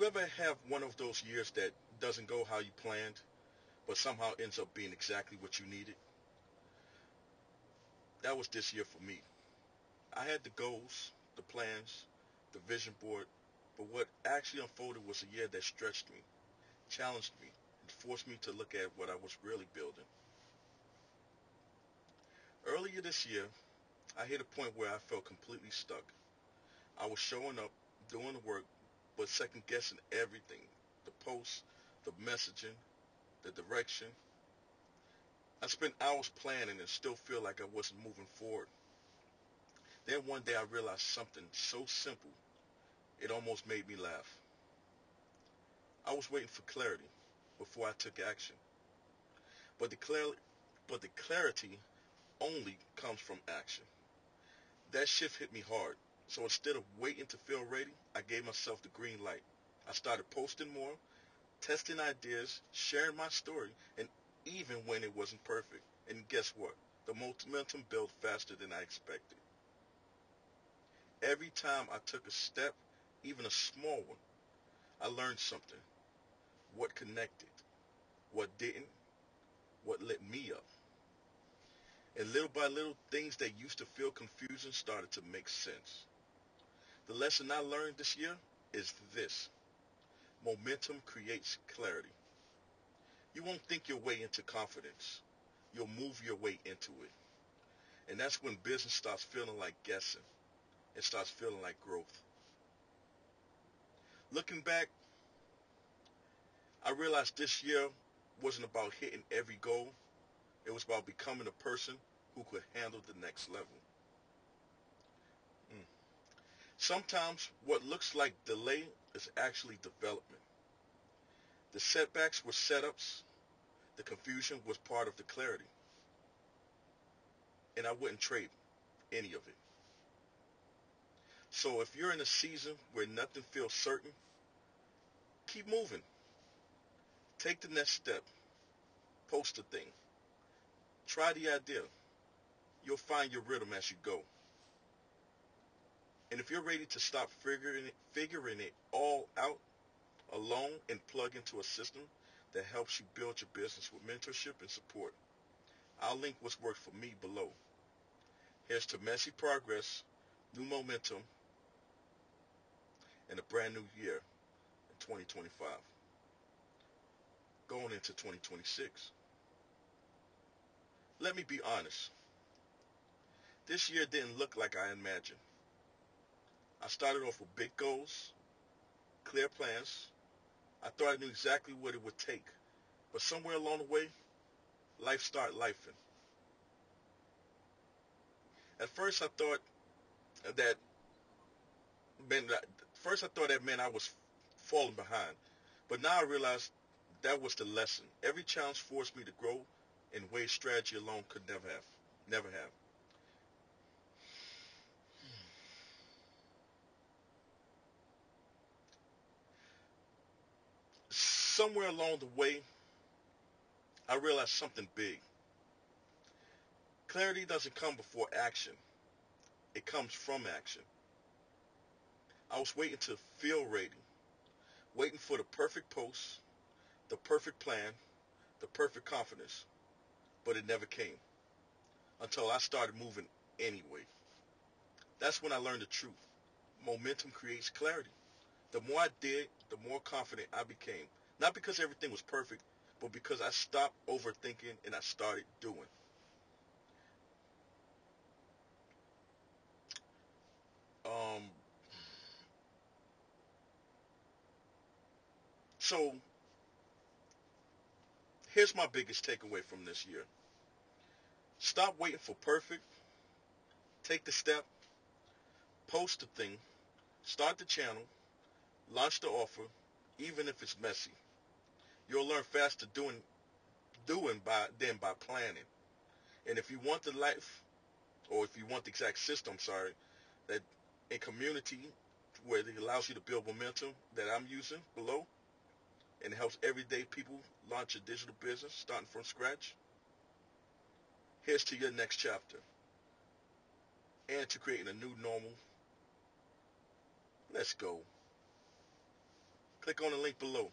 ever have one of those years that doesn't go how you planned, but somehow ends up being exactly what you needed? That was this year for me. I had the goals, the plans, the vision board, but what actually unfolded was a year that stretched me, challenged me, and forced me to look at what I was really building. Earlier this year, I hit a point where I felt completely stuck. I was showing up, doing the work, but second guessing everything. The posts, the messaging, the direction. I spent hours planning and still feel like I wasn't moving forward. Then one day I realized something so simple, it almost made me laugh. I was waiting for clarity before I took action. But the, clar- but the clarity only comes from action. That shift hit me hard. So instead of waiting to feel ready, I gave myself the green light. I started posting more, testing ideas, sharing my story, and even when it wasn't perfect. And guess what? The momentum built faster than I expected. Every time I took a step, even a small one, I learned something. What connected, what didn't, what lit me up. And little by little, things that used to feel confusing started to make sense. The lesson I learned this year is this. Momentum creates clarity. You won't think your way into confidence. You'll move your way into it. And that's when business starts feeling like guessing. It starts feeling like growth. Looking back, I realized this year wasn't about hitting every goal. It was about becoming a person who could handle the next level. Mm. Sometimes what looks like delay is actually development. The setbacks were setups. The confusion was part of the clarity. And I wouldn't trade any of it. So if you're in a season where nothing feels certain, keep moving. Take the next step. Post the thing. Try the idea. You'll find your rhythm as you go. And if you're ready to stop figuring it all out alone and plug into a system that helps you build your business with mentorship and support, I'll link what's worked for me below. Here's to messy progress, new momentum, and a brand new year in 2025. Going into 2026. Let me be honest. This year didn't look like I imagined. I started off with big goals, clear plans. I thought I knew exactly what it would take. But somewhere along the way, life started lifing. At first I thought that meant that, first I thought that meant I was falling behind. But now I realize that was the lesson. Every challenge forced me to grow in ways strategy alone could never have. Never have. Somewhere along the way, I realized something big. Clarity doesn't come before action. It comes from action. I was waiting to feel ready, waiting for the perfect post, the perfect plan, the perfect confidence, but it never came until I started moving anyway. That's when I learned the truth. Momentum creates clarity. The more I did, the more confident I became. Not because everything was perfect, but because I stopped overthinking and I started doing. Um, so here's my biggest takeaway from this year. Stop waiting for perfect. Take the step. Post the thing. Start the channel. Launch the offer, even if it's messy. You'll learn faster doing than by planning. And if you want the life, or if you want the exact system, sorry, that a community where it allows you to build momentum that I'm using below, and it helps everyday people launch a digital business starting from scratch, here's to your next chapter. And to creating a new normal. Let's go. click on the link below.